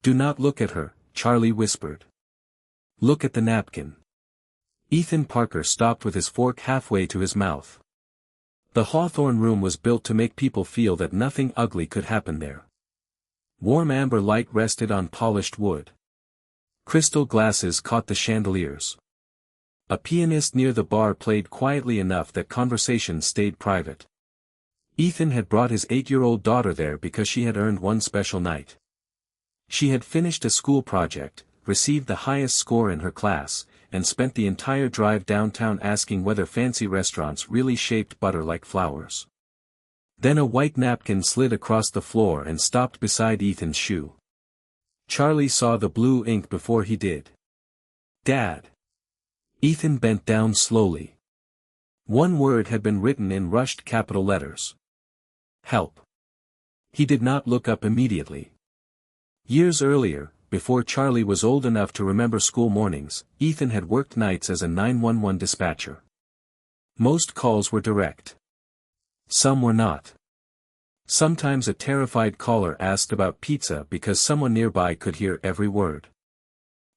Do not look at her, Charlie whispered. Look at the napkin. Ethan Parker stopped with his fork halfway to his mouth. The Hawthorne room was built to make people feel that nothing ugly could happen there. Warm amber light rested on polished wood. Crystal glasses caught the chandeliers. A pianist near the bar played quietly enough that conversation stayed private. Ethan had brought his 8-year-old daughter there because she had earned one special night. She had finished a school project, received the highest score in her class, and spent the entire drive downtown asking whether fancy restaurants really shaped butter like flowers. Then a white napkin slid across the floor and stopped beside Ethan's shoe. Charlie saw the blue ink before he did. Dad. Ethan bent down slowly. One word had been written in rushed capital letters. Help. He did not look up immediately. Years earlier, before Charlie was old enough to remember school mornings, Ethan had worked nights as a 911 dispatcher. Most calls were direct. Some were not. Sometimes a terrified caller asked about pizza because someone nearby could hear every word.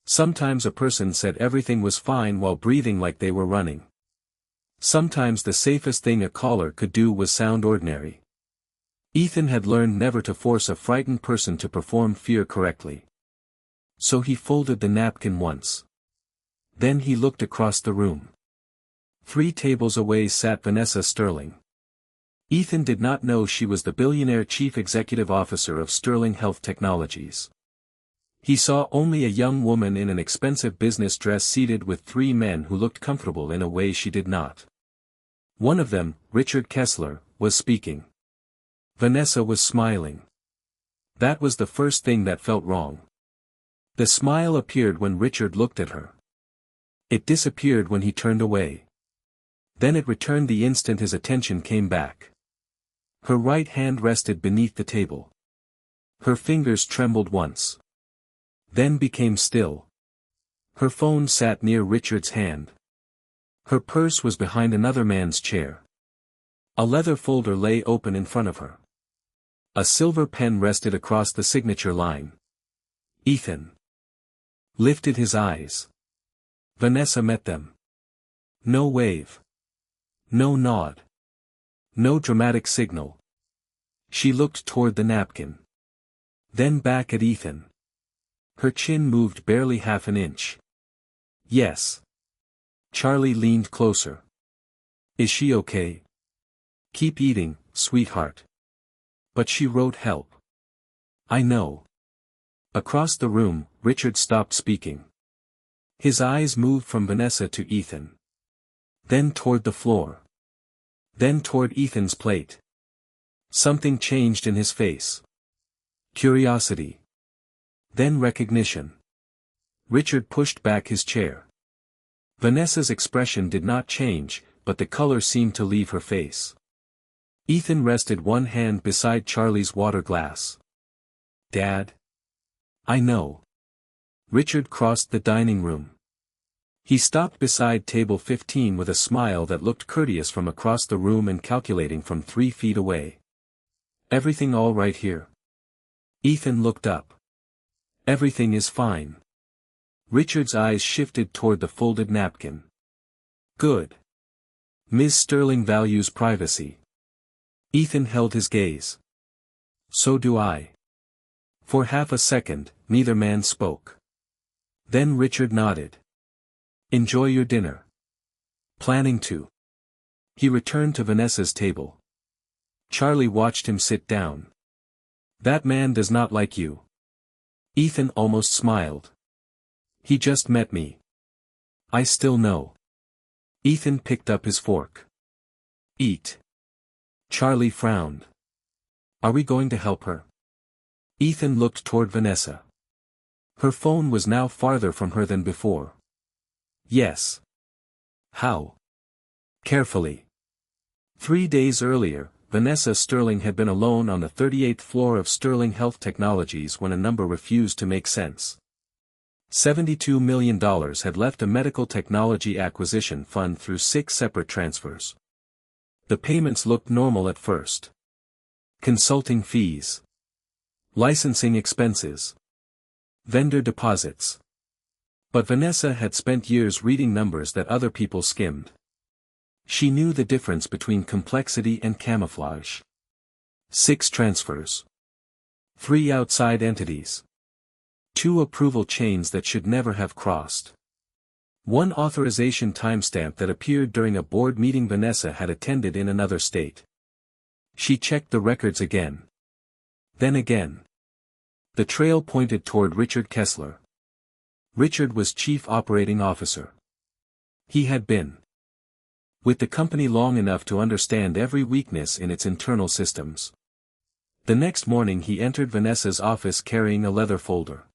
Sometimes a person said everything was fine while breathing like they were running. Sometimes the safest thing a caller could do was sound ordinary. Ethan had learned never to force a frightened person to perform fear correctly. So he folded the napkin once. Then he looked across the room. 3 tables away sat Vanessa Sterling. Ethan did not know she was the billionaire chief executive officer of Sterling Health Technologies. He saw only a young woman in an expensive business dress seated with 3 men who looked comfortable in a way she did not. One of them, Richard Kessler, was speaking. Vanessa was smiling. That was the first thing that felt wrong. The smile appeared when Richard looked at her. It disappeared when he turned away. Then it returned the instant his attention came back. Her right hand rested beneath the table. Her fingers trembled once. Then became still. Her phone sat near Richard's hand. Her purse was behind another man's chair. A leather folder lay open in front of her. A silver pen rested across the signature line. Ethan lifted his eyes. Vanessa met them. No wave. No nod. No dramatic signal. She looked toward the napkin. Then back at Ethan. Her chin moved barely half an inch. Yes. Charlie leaned closer. Is she okay? Keep eating, sweetheart. But she wrote help. I know. Across the room, Richard stopped speaking. His eyes moved from Vanessa to Ethan. Then toward the floor. Then toward Ethan's plate. Something changed in his face. Curiosity. Then recognition. Richard pushed back his chair. Vanessa's expression did not change, but the color seemed to leave her face. Ethan rested one hand beside Charlie's water glass. Dad? I know. Richard crossed the dining room. He stopped beside table 15 with a smile that looked courteous from across the room and calculating from 3 feet away. Everything all right here? Ethan looked up. Everything is fine. Richard's eyes shifted toward the folded napkin. Good. Ms. Sterling values privacy. Ethan held his gaze. So do I. For half a second, neither man spoke. Then Richard nodded. Enjoy your dinner. Planning to. He returned to Vanessa's table. Charlie watched him sit down. That man does not like you. Ethan almost smiled. He just met me. I still know. Ethan picked up his fork. Eat. Charlie frowned. Are we going to help her? Ethan looked toward Vanessa. Her phone was now farther from her than before. Yes. How? Carefully. 3 days earlier, Vanessa Sterling had been alone on the 38th floor of Sterling Health Technologies when a number refused to make sense. $72 million had left a medical technology acquisition fund through 6 separate transfers. The payments looked normal at first. Consulting fees. Licensing expenses. Vendor deposits. But Vanessa had spent years reading numbers that other people skimmed. She knew the difference between complexity and camouflage. 6 transfers. 3 outside entities. 2 approval chains that should never have crossed. 1 authorization timestamp that appeared during a board meeting Vanessa had attended in another state. She checked the records again. Then again. The trail pointed toward Richard Kessler. Richard was Chief Operating Officer. He had been with the company long enough to understand every weakness in its internal systems. The next morning he entered Vanessa's office carrying a leather folder.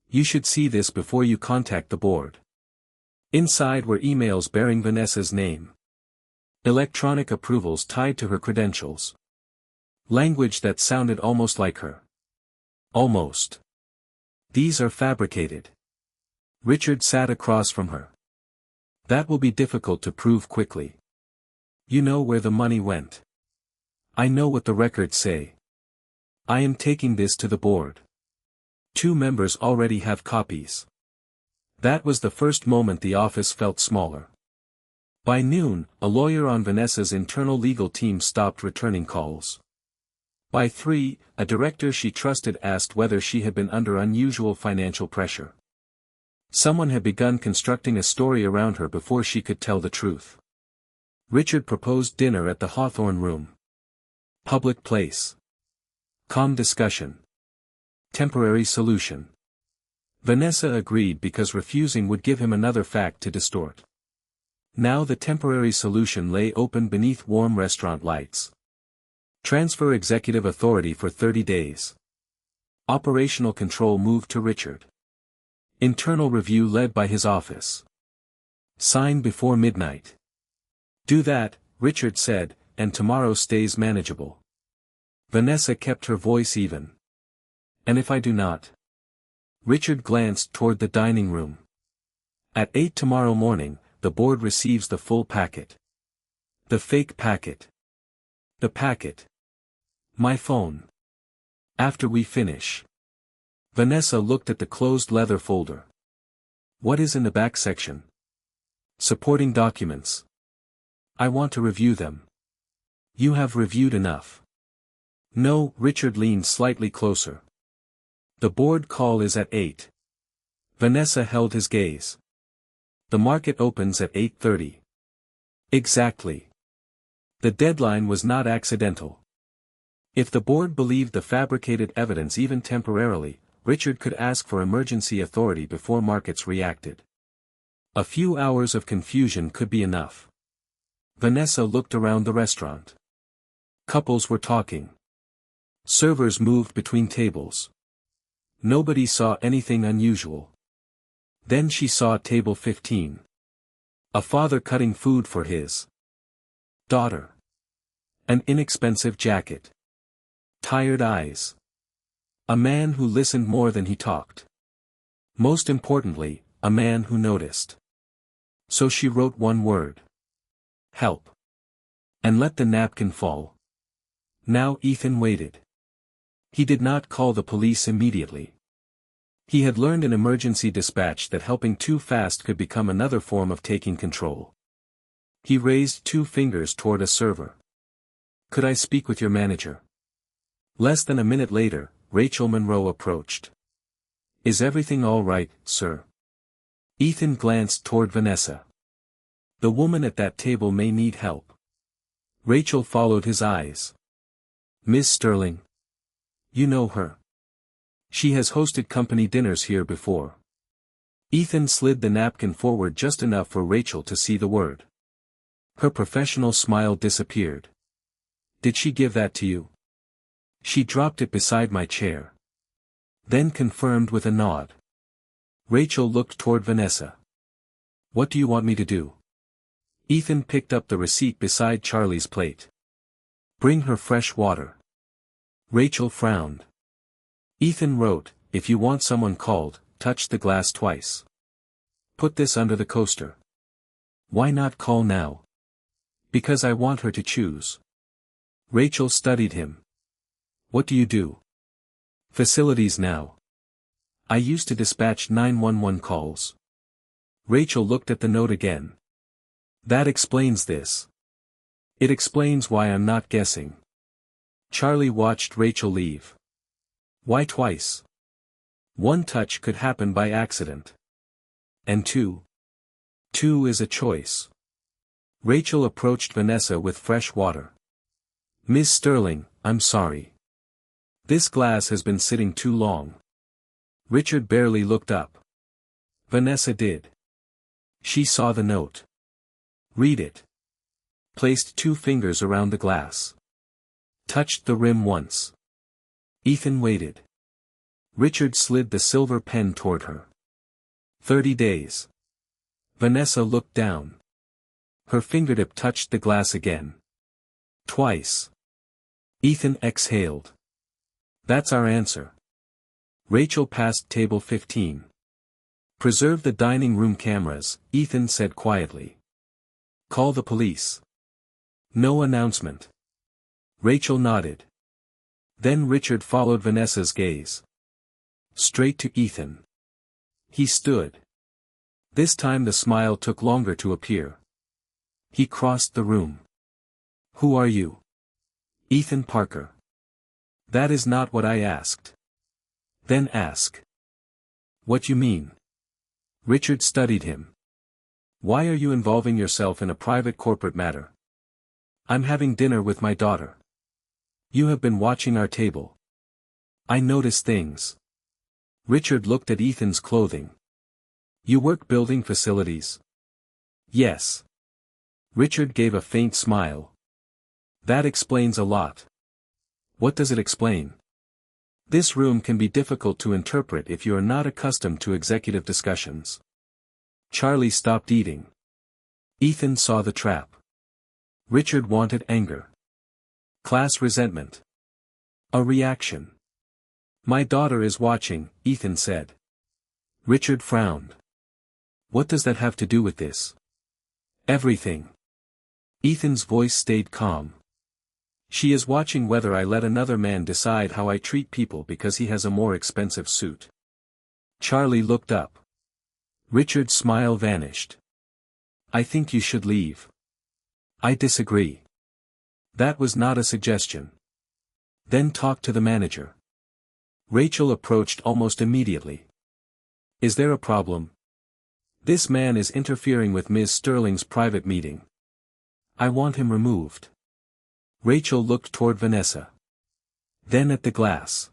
You should see this before you contact the board. Inside were emails bearing Vanessa's name. Electronic approvals tied to her credentials. Language that sounded almost like her. Almost. These are fabricated. Richard sat across from her. That will be difficult to prove quickly. You know where the money went. I know what the records say. I am taking this to the board. 2 members already have copies. That was the first moment the office felt smaller. By noon, a lawyer on Vanessa's internal legal team stopped returning calls. By 3, a director she trusted asked whether she had been under unusual financial pressure. Someone had begun constructing a story around her before she could tell the truth. Richard proposed dinner at the Hawthorne Room. Public place. Calm discussion. Temporary solution. Vanessa agreed because refusing would give him another fact to distort. Now the temporary solution lay open beneath warm restaurant lights. Transfer executive authority for 30 days. Operational control moved to Richard. Internal review led by his office. Sign before midnight. Do that, Richard said, and tomorrow stays manageable. Vanessa kept her voice even. And if I do not? Richard glanced toward the dining room. At 8 tomorrow morning, the board receives the full packet. The fake packet. The packet. My phone. After we finish. Vanessa looked at the closed leather folder. What is in the back section? Supporting documents. I want to review them. You have reviewed enough. No, Richard leaned slightly closer. The board call is at 8. Vanessa held his gaze. The market opens at 8:30. Exactly. The deadline was not accidental. If the board believed the fabricated evidence even temporarily, Richard could ask for emergency authority before markets reacted. A few hours of confusion could be enough. Vanessa looked around the restaurant. Couples were talking. Servers moved between tables. Nobody saw anything unusual. Then she saw table 15. A father cutting food for his daughter. An inexpensive jacket. Tired eyes. A man who listened more than he talked. Most importantly, a man who noticed. So she wrote one word. Help. And let the napkin fall. Now Ethan waited. He did not call the police immediately. He had learned in emergency dispatch that helping too fast could become another form of taking control. He raised 2 fingers toward a server. Could I speak with your manager? Less than a minute later, Rachel Monroe approached. Is everything all right, sir? Ethan glanced toward Vanessa. The woman at that table may need help. Rachel followed his eyes. Miss Sterling. You know her. She has hosted company dinners here before. Ethan slid the napkin forward just enough for Rachel to see the word. Her professional smile disappeared. Did she give that to you? She dropped it beside my chair. Then confirmed with a nod. Rachel looked toward Vanessa. What do you want me to do? Ethan picked up the receipt beside Charlie's plate. Bring her fresh water. Rachel frowned. Ethan wrote, if you want someone called, touch the glass twice. Put this under the coaster. Why not call now? Because I want her to choose. Rachel studied him. What do you do? Facilities now. I used to dispatch 911 calls. Rachel looked at the note again. That explains this. It explains why I'm not guessing. Charlie watched Rachel leave. Why twice? One touch could happen by accident. And two? Two is a choice. Rachel approached Vanessa with fresh water. Miss Sterling, I'm sorry. This glass has been sitting too long. Richard barely looked up. Vanessa did. She saw the note. Read it. Placed 2 fingers around the glass. Touched the rim once. Ethan waited. Richard slid the silver pen toward her. 30 days. Vanessa looked down. Her fingertip touched the glass again. Twice. Ethan exhaled. That's our answer. Rachel passed table 15. Preserve the dining room cameras, Ethan said quietly. Call the police. No announcement. Rachel nodded. Then Richard followed Vanessa's gaze. Straight to Ethan. He stood. This time the smile took longer to appear. He crossed the room. Who are you? Ethan Parker. That is not what I asked. Then ask. What you mean? Richard studied him. Why are you involving yourself in a private corporate matter? I'm having dinner with my daughter. You have been watching our table. I notice things. Richard looked at Ethan's clothing. You work building facilities? Yes. Richard gave a faint smile. That explains a lot. What does it explain? This room can be difficult to interpret if you are not accustomed to executive discussions. Charlie stopped eating. Ethan saw the trap. Richard wanted anger. Class resentment. A reaction. My daughter is watching, Ethan said. Richard frowned. What does that have to do with this? Everything. Ethan's voice stayed calm. She is watching whether I let another man decide how I treat people because he has a more expensive suit. Charlie looked up. Richard's smile vanished. I think you should leave. I disagree. That was not a suggestion. Then talk to the manager. Rachel approached almost immediately. Is there a problem? This man is interfering with Ms. Sterling's private meeting. I want him removed. Rachel looked toward Vanessa. Then at the glass.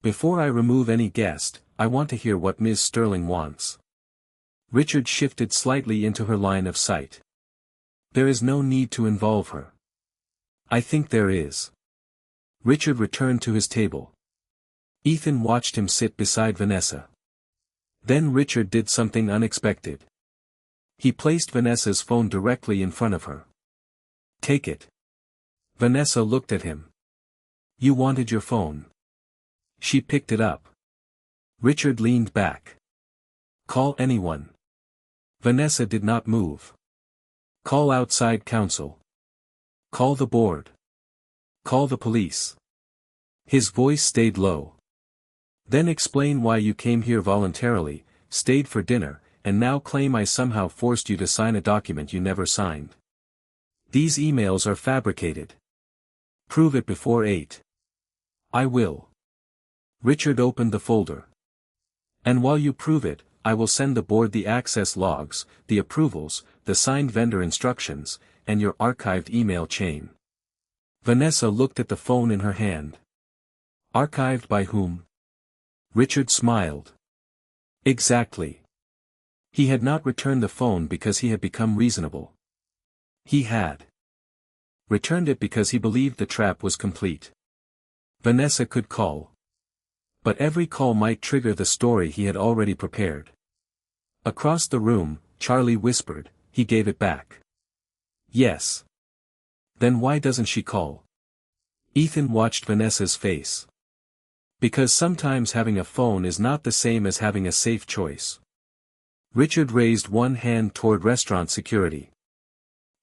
Before I remove any guest, I want to hear what Ms. Sterling wants. Richard shifted slightly into her line of sight. There is no need to involve her. I think there is. Richard returned to his table. Ethan watched him sit beside Vanessa. Then Richard did something unexpected. He placed Vanessa's phone directly in front of her. Take it. Vanessa looked at him. You wanted your phone. She picked it up. Richard leaned back. Call anyone. Vanessa did not move. Call outside counsel. Call the board. Call the police. His voice stayed low. Then explain why you came here voluntarily, stayed for dinner, and now claim I somehow forced you to sign a document you never signed. These emails are fabricated. Prove it before 8. I will. Richard opened the folder. And while you prove it, I will send the board the access logs, the approvals, the signed vendor instructions, and your archived email chain. Vanessa looked at the phone in her hand. Archived by whom? Richard smiled. Exactly. He had not returned the phone because he had become reasonable. He had returned it because he believed the trap was complete. Vanessa could call. But every call might trigger the story he had already prepared. Across the room, Charlie whispered, he gave it back. Yes. Then why doesn't she call? Ethan watched Vanessa's face. Because sometimes having a phone is not the same as having a safe choice. Richard raised one hand toward restaurant security.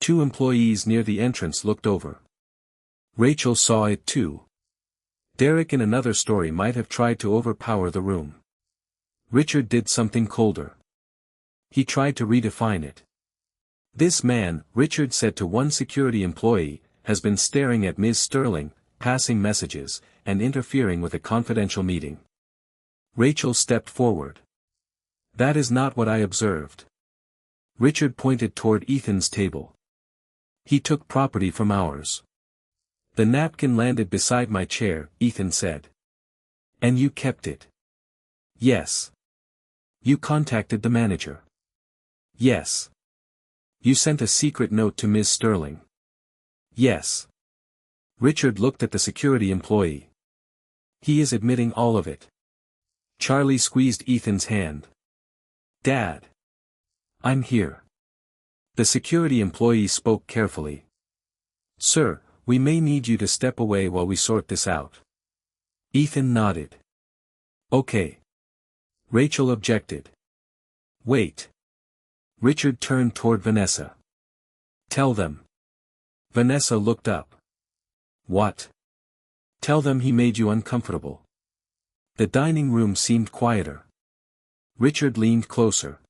2 employees near the entrance looked over. Rachel saw it too. Derek in another story might have tried to overpower the room. Richard did something colder. He tried to redefine it. "This man," Richard said to one security employee, "has been staring at Ms. Sterling, passing messages, and interfering with a confidential meeting." Rachel stepped forward. "That is not what I observed." Richard pointed toward Ethan's table. "He took property from ours." "The napkin landed beside my chair," Ethan said. "And you kept it?" "Yes." "You contacted the manager?" "Yes." "You sent a secret note to Ms. Sterling?" "Yes." Richard looked at the security employee. "He is admitting all of it." Charlie squeezed Ethan's hand. "Dad. I'm here." The security employee spoke carefully. "Sir, we may need you to step away while we sort this out." Ethan nodded. "Okay." Rachel objected. "Wait." Richard turned toward Vanessa. "Tell them." Vanessa looked up. "What?" "Tell them he made you uncomfortable." The dining room seemed quieter. Richard leaned closer.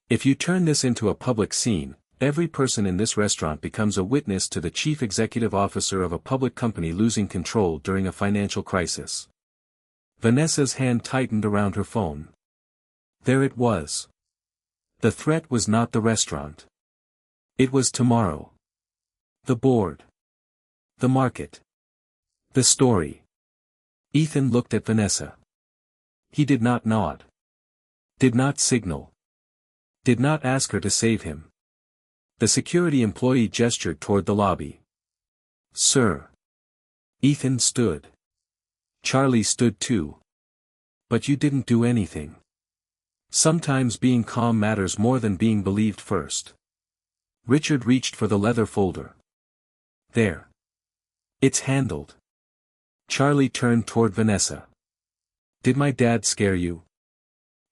"If you turn this into a public scene, every person in this restaurant becomes a witness to the chief executive officer of a public company losing control during a financial crisis." Vanessa's hand tightened around her phone. There it was. The threat was not the restaurant. It was tomorrow. The board. The market. The story. Ethan looked at Vanessa. He did not nod. Did not signal. Did not ask her to save him. The security employee gestured toward the lobby. "Sir." Ethan stood. Charlie stood too. "But you didn't do anything." Sometimes being calm matters more than being believed first. Richard reached for the leather folder. "There. It's handled." Charlie turned toward Vanessa. "Did my dad scare you?"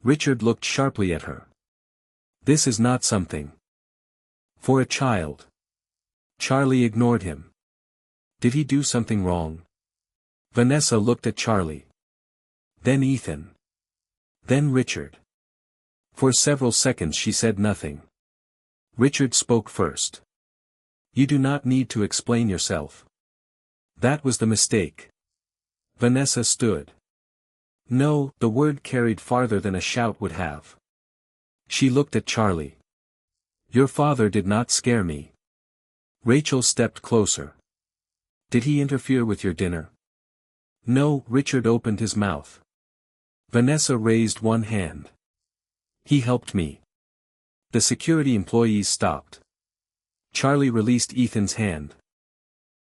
Richard looked sharply at her. "This is not something for a child." Charlie ignored him. "Did he do something wrong?" Vanessa looked at Charlie. Then Ethan. Then Richard. For several seconds she said nothing. Richard spoke first. "You do not need to explain yourself. That was the mistake." Vanessa stood. No, the word carried farther than a shout would have. She looked at Charlie. "Your father did not scare me." Rachel stepped closer. "Did he interfere with your dinner?" No, Richard opened his mouth. Vanessa raised one hand. "He helped me." The security employees stopped. Charlie released Ethan's hand.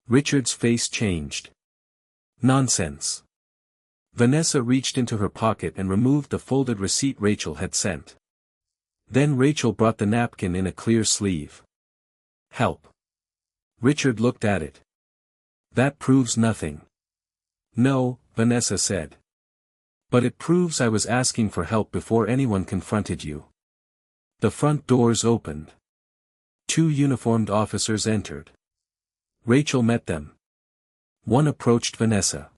Richard's face changed. "Nonsense." Vanessa reached into her pocket and removed the folded receipt Rachel had sent. Then Rachel brought the napkin in a clear sleeve. "Help." Richard looked at it. "That proves nothing." "No," Vanessa said. "But it proves I was asking for help before anyone confronted you." The front doors opened. 2 uniformed officers entered. Rachel met them. One approached Vanessa.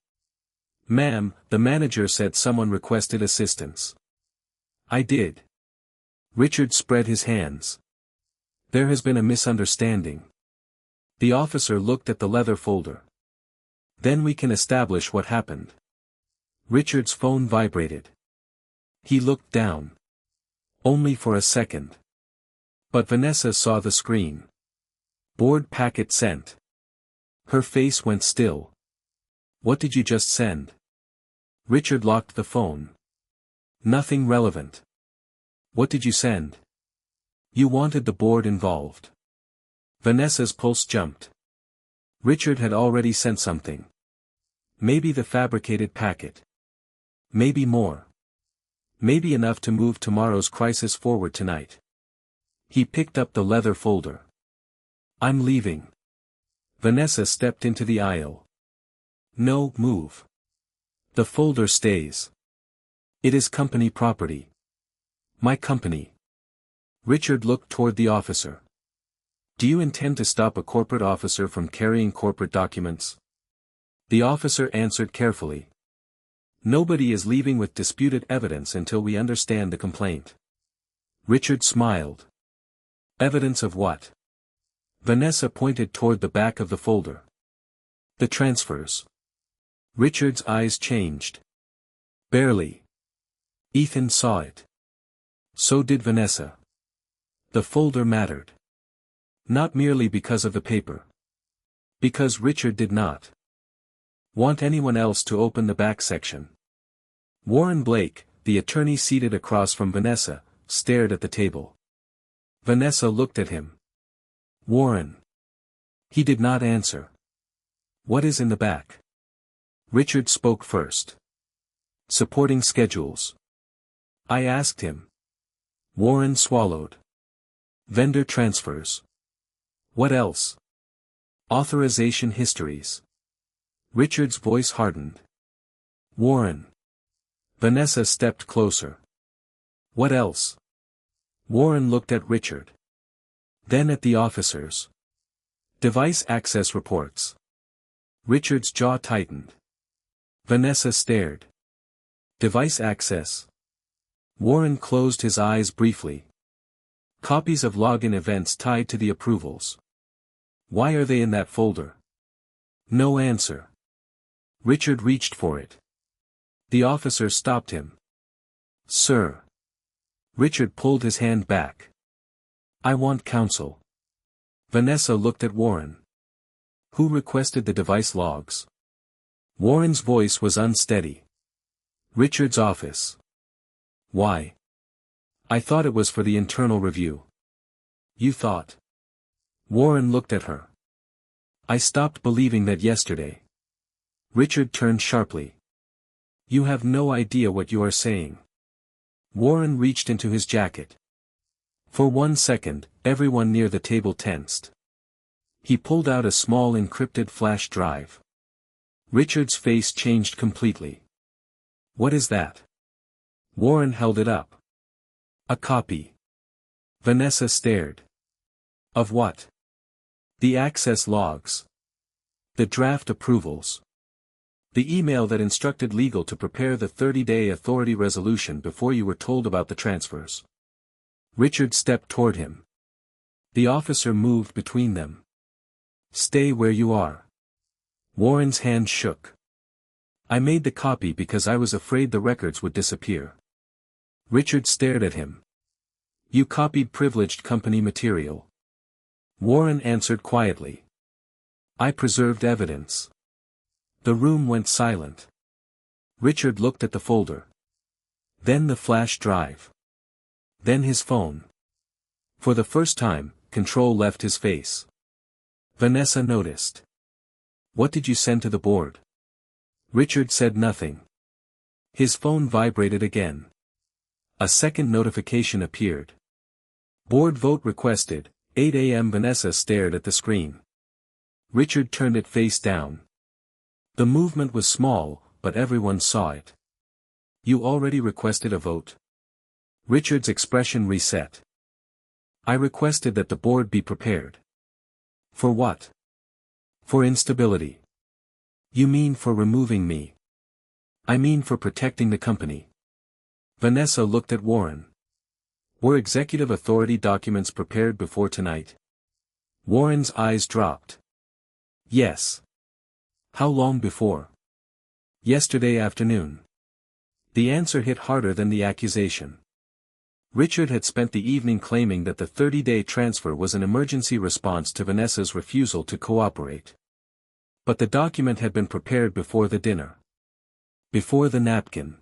"Ma'am," the manager said, "someone requested assistance." "I did." Richard spread his hands. "There has been a misunderstanding." The officer looked at the leather folder. "Then we can establish what happened." Richard's phone vibrated. He looked down. Only for a second. But Vanessa saw the screen. "Board packet sent." Her face went still. "What did you just send?" Richard locked the phone. "Nothing relevant." "What did you send?" "You wanted the board involved." Vanessa's pulse jumped. Richard had already sent something. Maybe the fabricated packet. Maybe more. Maybe enough to move tomorrow's crisis forward tonight. He picked up the leather folder. "I'm leaving." Vanessa stepped into the aisle. "No, move. The folder stays. It is company property." "My company." Richard looked toward the officer. "Do you intend to stop a corporate officer from carrying corporate documents?" The officer answered carefully. Nobody is leaving with disputed evidence until we understand the complaint. Richard smiled. Evidence of what? Vanessa pointed toward the back of the folder. The transfers. Richard's eyes changed. Barely. Ethan saw it. So did Vanessa. The folder mattered. Not merely because of the paper. Because Richard did not want anyone else to open the back section. Warren Blake, the attorney seated across from Vanessa, stared at the table. Vanessa looked at him. Warren. He did not answer. What is in the back? Richard spoke first. Supporting schedules. I asked him. Warren swallowed. Vendor transfers. What else? Authorization histories. Richard's voice hardened. Warren. Vanessa stepped closer. What else? Warren looked at Richard. Then at the officers. Device access reports. Richard's jaw tightened. Vanessa stared. Device access. Warren closed his eyes briefly. Copies of login events tied to the approvals. Why are they in that folder? No answer. Richard reached for it. The officer stopped him. Sir. Richard pulled his hand back. I want counsel. Vanessa looked at Warren. Who requested the device logs? Warren's voice was unsteady. Richard's office. Why? I thought it was for the internal review. You thought? Warren looked at her. I stopped believing that yesterday. Richard turned sharply. You have no idea what you are saying. Warren reached into his jacket. For 1 second, everyone near the table tensed. He pulled out a small encrypted flash drive. Richard's face changed completely. What is that? Warren held it up. A copy. Vanessa stared. Of what? The access logs. The draft approvals. The email that instructed legal to prepare the 30-day authority resolution before you were told about the transfers. Richard stepped toward him. The officer moved between them. Stay where you are. Warren's hand shook. I made the copy because I was afraid the records would disappear. Richard stared at him. You copied privileged company material. Warren answered quietly. I preserved evidence. The room went silent. Richard looked at the folder. Then the flash drive. Then his phone. For the first time, control left his face. Vanessa noticed. What did you send to the board? Richard said nothing. His phone vibrated again. A second notification appeared. Board vote requested, 8 a.m. Vanessa stared at the screen. Richard turned it face down. The movement was small, but everyone saw it. You already requested a vote? Richard's expression reset. I requested that the board be prepared. For what? For instability. You mean for removing me? I mean for protecting the company. Vanessa looked at Warren. Were executive authority documents prepared before tonight? Warren's eyes dropped. Yes. How long before? Yesterday afternoon. The answer hit harder than the accusation. Richard had spent the evening claiming that the 30-day transfer was an emergency response to Vanessa's refusal to cooperate. But the document had been prepared before the dinner. Before the napkin.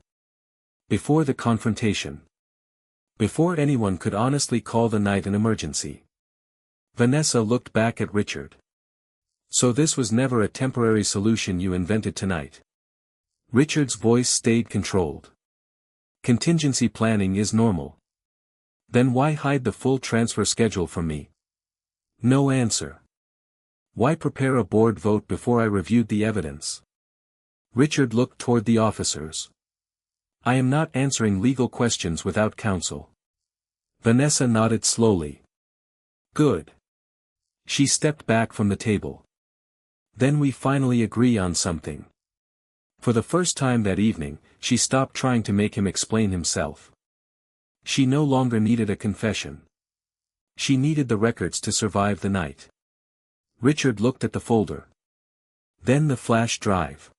Before the confrontation. Before anyone could honestly call the night an emergency. Vanessa looked back at Richard. So this was never a temporary solution you invented tonight. Richard's voice stayed controlled. Contingency planning is normal. Then why hide the full transfer schedule from me? No answer. Why prepare a board vote before I reviewed the evidence? Richard looked toward the officers. I am not answering legal questions without counsel. Vanessa nodded slowly. Good. She stepped back from the table. Then we finally agree on something. For the first time that evening, she stopped trying to make him explain himself. She no longer needed a confession. She needed the records to survive the night. Richard looked at the folder. Then the flash drive.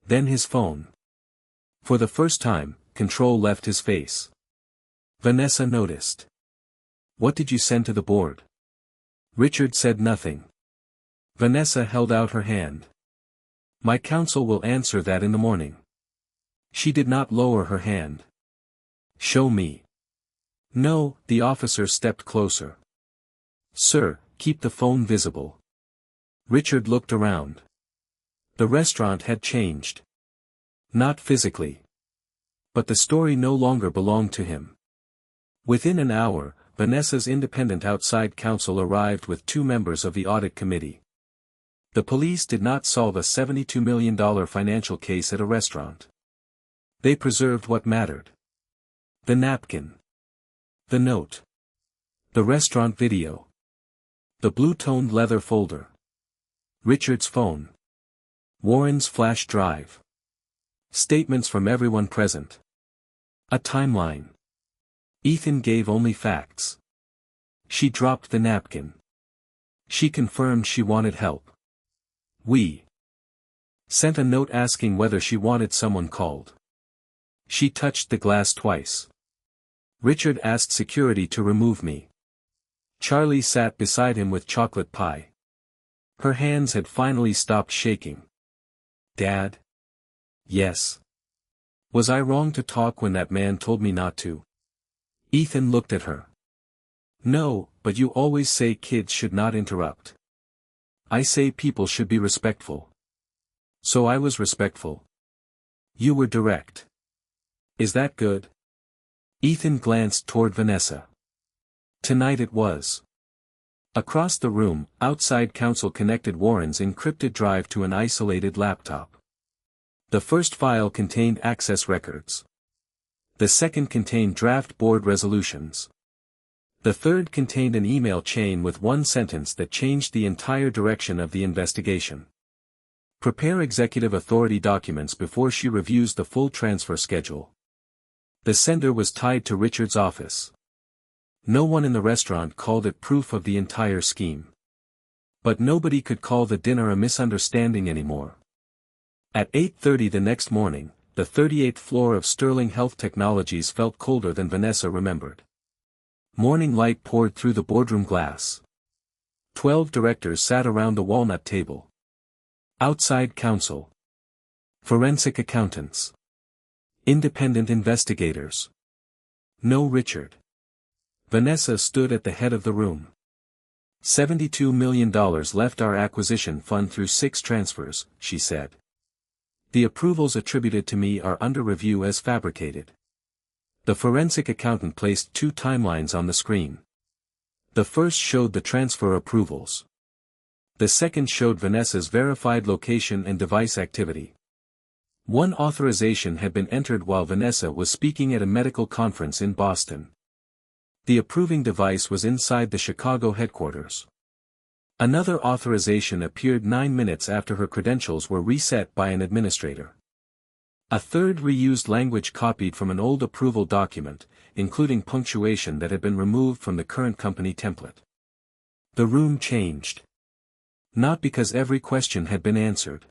Then his phone. For the first time, control left his face. Vanessa noticed. "What did you send to the board?" Richard said nothing. Vanessa held out her hand. "My counsel will answer that in the morning." She did not lower her hand. "Show me." "No," the officer stepped closer. "Sir, keep the phone visible." Richard looked around. The restaurant had changed. Not physically. But the story no longer belonged to him. Within an hour, Vanessa's independent outside counsel arrived with 2 members of the audit committee. The police did not solve a $72 million financial case at a restaurant. They preserved what mattered. The napkin. The note. The restaurant video. The blue-toned leather folder. Richard's phone. Warren's flash drive. Statements from everyone present. A timeline. Ethan gave only facts. She dropped the napkin. She confirmed she wanted help. We sent a note asking whether she wanted someone called. She touched the glass twice. Richard asked security to remove me. Charlie sat beside him with chocolate pie. Her hands had finally stopped shaking. Dad? Yes. Was I wrong to talk when that man told me not to? Ethan looked at her. No, but you always say kids should not interrupt. I say people should be respectful. So I was respectful. You were direct. Is that good? Ethan glanced toward Vanessa. Tonight it was. Across the room, outside counsel connected Warren's encrypted drive to an isolated laptop. The first file contained access records. The second contained draft board resolutions. The third contained an email chain with one sentence that changed the entire direction of the investigation. Prepare executive authority documents before she reviews the full transfer schedule. The sender was tied to Richard's office. No one in the restaurant called it proof of the entire scheme. But nobody could call the dinner a misunderstanding anymore. At 8:30 the next morning, the 38th floor of Sterling Health Technologies felt colder than Vanessa remembered. Morning light poured through the boardroom glass. 12 directors sat around the walnut table. Outside counsel. Forensic accountants. Independent investigators. No Richard. Vanessa stood at the head of the room. $72 million left our acquisition fund through 6 transfers, she said. The approvals attributed to me are under review as fabricated. The forensic accountant placed 2 timelines on the screen. The first showed the transfer approvals. The second showed Vanessa's verified location and device activity. One authorization had been entered while Vanessa was speaking at a medical conference in Boston. The approving device was inside the Chicago headquarters. Another authorization appeared 9 minutes after her credentials were reset by an administrator. A third reused language copied from an old approval document, including punctuation that had been removed from the current company template. The room changed. Not because every question had been answered.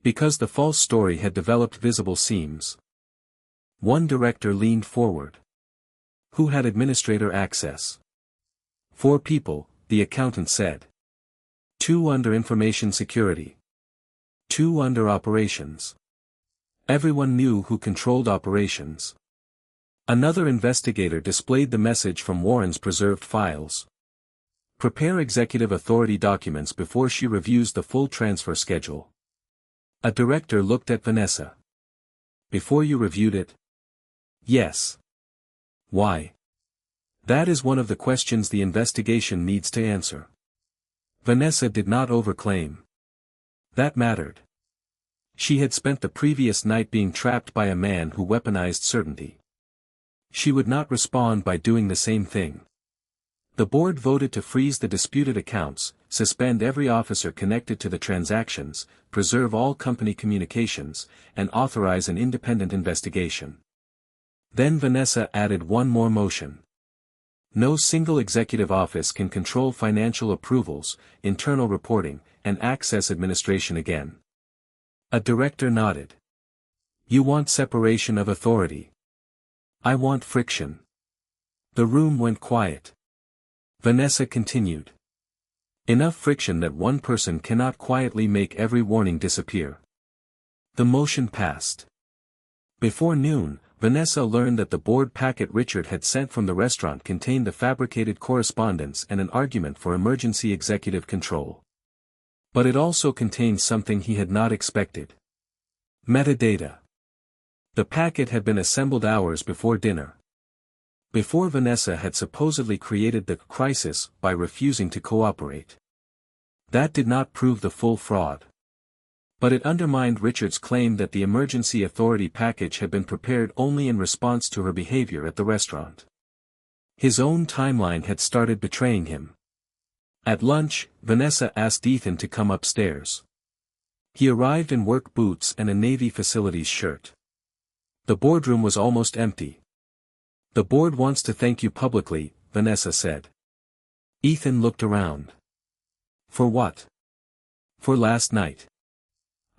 Because the false story had developed visible seams. One director leaned forward. Who had administrator access? 4 people, the accountant said. 2 under information security. 2 under operations. Everyone knew who controlled operations. Another investigator displayed the message from Warren's preserved files. Prepare executive authority documents before she reviews the full transfer schedule. A director looked at Vanessa. Before you reviewed it? Yes. Why? That is one of the questions the investigation needs to answer. Vanessa did not overclaim. That mattered. She had spent the previous night being trapped by a man who weaponized certainty. She would not respond by doing the same thing. The board voted to freeze the disputed accounts, suspend every officer connected to the transactions, preserve all company communications, and authorize an independent investigation. Then Vanessa added one more motion. No single executive office can control financial approvals, internal reporting, and access administration again. A director nodded. You want separation of authority. I want friction. The room went quiet. Vanessa continued. Enough friction that one person cannot quietly make every warning disappear. The motion passed. Before noon, Vanessa learned that the board packet Richard had sent from the restaurant contained the fabricated correspondence and an argument for emergency executive control. But it also contained something he had not expected. Metadata. The packet had been assembled hours before dinner. Before Vanessa had supposedly created the crisis by refusing to cooperate. That did not prove the full fraud. But it undermined Richard's claim that the emergency authority package had been prepared only in response to her behavior at the restaurant. His own timeline had started betraying him. At lunch, Vanessa asked Ethan to come upstairs. He arrived in work boots and a Navy facilities shirt. The boardroom was almost empty. The board wants to thank you publicly, Vanessa said. Ethan looked around. For what? For last night.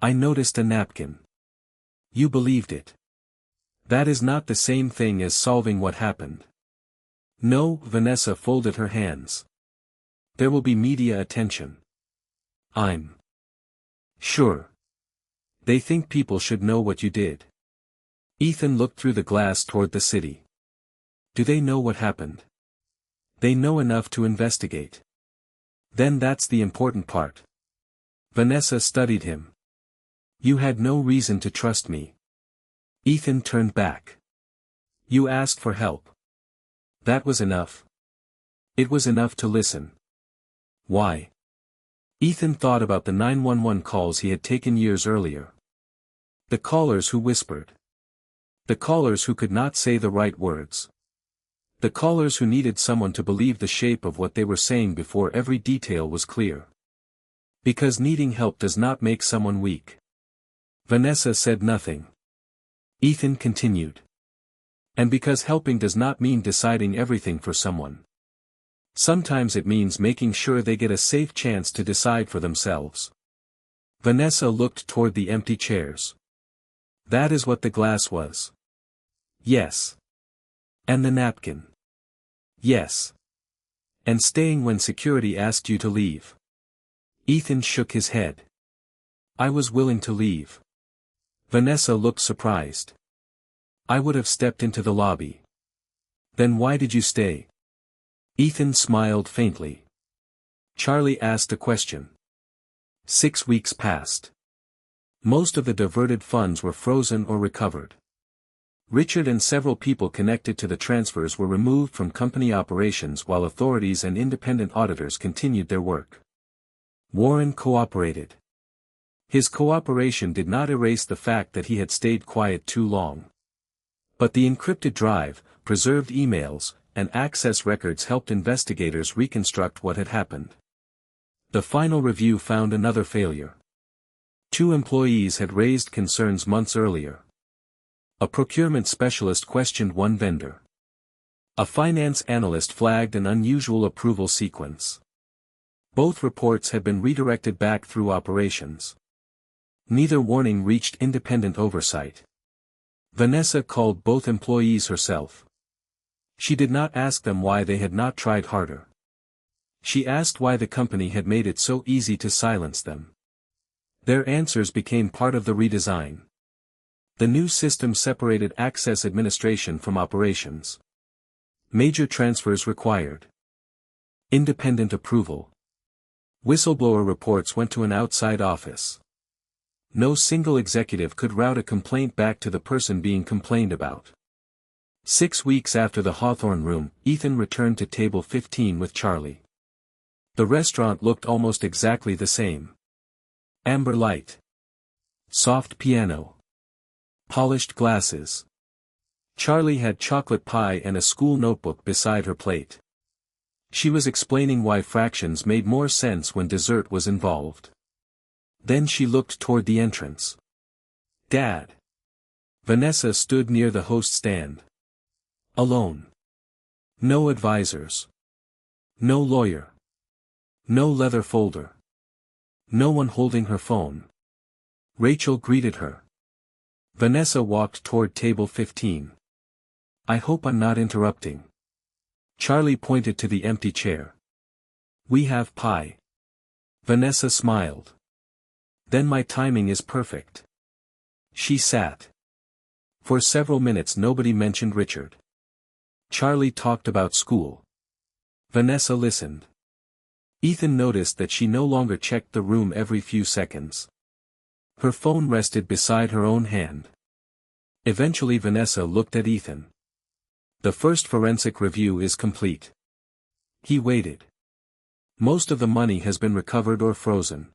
I noticed a napkin. You believed it. That is not the same thing as solving what happened. No, Vanessa folded her hands. There will be media attention. I'm sure. They think people should know what you did. Ethan looked through the glass toward the city. Do they know what happened? They know enough to investigate. Then that's the important part. Vanessa studied him. You had no reason to trust me. Ethan turned back. You asked for help. That was enough. It was enough to listen. Why? Ethan thought about the 911 calls he had taken years earlier. The callers who whispered. The callers who could not say the right words. The callers who needed someone to believe the shape of what they were saying before every detail was clear. Because needing help does not make someone weak. Vanessa said nothing. Ethan continued. And because helping does not mean deciding everything for someone. Sometimes it means making sure they get a safe chance to decide for themselves. Vanessa looked toward the empty chairs. That is what the glass was. Yes. And the napkin. Yes. And staying when security asked you to leave. Ethan shook his head. I was willing to leave. Vanessa looked surprised. I would have stepped into the lobby. Then why did you stay? Ethan smiled faintly. Charlie asked a question. 6 weeks passed. Most of the diverted funds were frozen or recovered. Richard and several people connected to the transfers were removed from company operations while authorities and independent auditors continued their work. Warren cooperated. His cooperation did not erase the fact that he had stayed quiet too long. But the encrypted drive, preserved emails, and access records helped investigators reconstruct what had happened. The final review found another failure. 2 employees had raised concerns months earlier. A procurement specialist questioned one vendor. A finance analyst flagged an unusual approval sequence. Both reports had been redirected back through operations. Neither warning reached independent oversight. Vanessa called both employees herself. She did not ask them why they had not tried harder. She asked why the company had made it so easy to silence them. Their answers became part of the redesign. The new system separated access administration from operations. Major transfers required independent approval. Whistleblower reports went to an outside office. No single executive could route a complaint back to the person being complained about. 6 weeks after the Hawthorne room, Ethan returned to table 15 with Charlie. The restaurant looked almost exactly the same. Amber light. Soft piano. Polished glasses. Charlie had chocolate pie and a school notebook beside her plate. She was explaining why fractions made more sense when dessert was involved. Then she looked toward the entrance. Dad. Vanessa stood near the host stand. Alone. No advisors. No lawyer. No leather folder. No one holding her phone. Rachel greeted her. Vanessa walked toward table 15. I hope I'm not interrupting. Charlie pointed to the empty chair. We have pie. Vanessa smiled. Then my timing is perfect. She sat. For several minutes nobody mentioned Richard. Charlie talked about school. Vanessa listened. Ethan noticed that she no longer checked the room every few seconds. Her phone rested beside her own hand. Eventually Vanessa looked at Ethan. The first forensic review is complete. He waited. Most of the money has been recovered or frozen.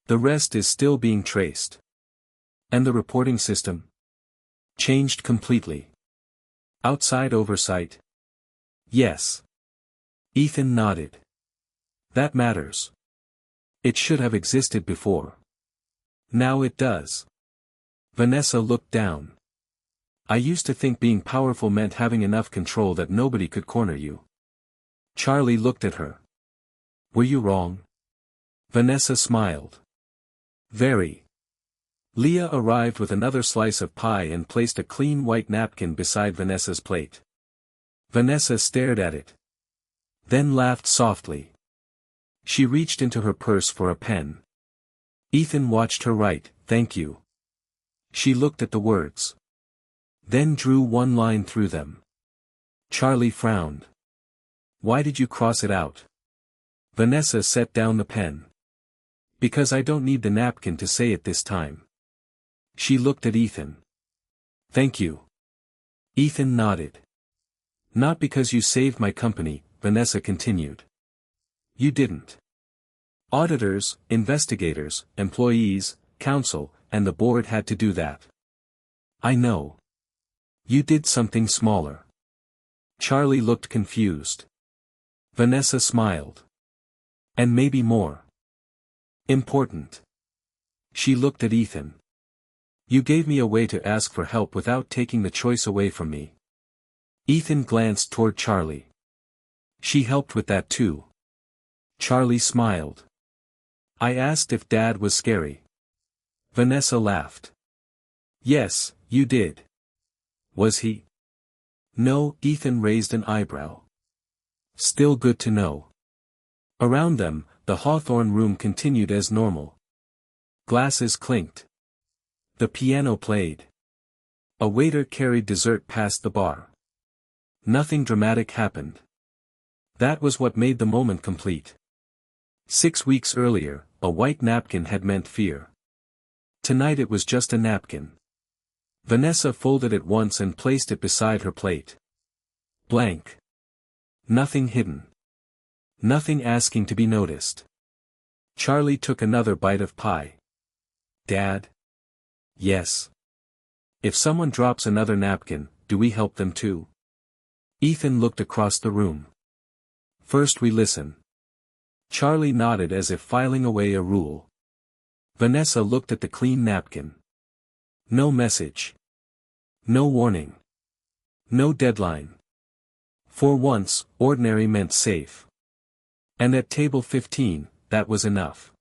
The rest is still being traced. And the reporting system? Changed completely. Outside oversight? Yes. Ethan nodded. That matters. It should have existed before. Now it does. Vanessa looked down. I used to think being powerful meant having enough control that nobody could corner you. Charlie looked at her. Were you wrong? Vanessa smiled. Very. Leah arrived with another slice of pie and placed a clean white napkin beside Vanessa's plate. Vanessa stared at it. Then laughed softly. She reached into her purse for a pen. Ethan watched her write, "Thank you." She looked at the words. Then drew one line through them. Charlie frowned. Why did you cross it out? Vanessa set down the pen. Because I don't need the napkin to say it this time. She looked at Ethan. Thank you. Ethan nodded. Not because you saved my company, Vanessa continued. You didn't. Auditors, investigators, employees, counsel, and the board had to do that. I know. You did something smaller. Charlie looked confused. Vanessa smiled. And maybe more. Important. She looked at Ethan. You gave me a way to ask for help without taking the choice away from me. Ethan glanced toward Charlie. She helped with that too. Charlie smiled. I asked if Dad was scary. Vanessa laughed. Yes, you did. Was he? No, Ethan raised an eyebrow. Still good to know. Around them, the Hawthorne room continued as normal. Glasses clinked. The piano played. A waiter carried dessert past the bar. Nothing dramatic happened. That was what made the moment complete. 6 weeks earlier, a white napkin had meant fear. Tonight it was just a napkin. Vanessa folded it once and placed it beside her plate. Blank. Nothing hidden. Nothing asking to be noticed. Charlie took another bite of pie. Dad? Yes. If someone drops another napkin, do we help them too? Ethan looked across the room. First we listen. Charlie nodded as if filing away a rule. Vanessa looked at the clean napkin. No message. No warning. No deadline. For once, ordinary meant safe. And at table 15, that was enough.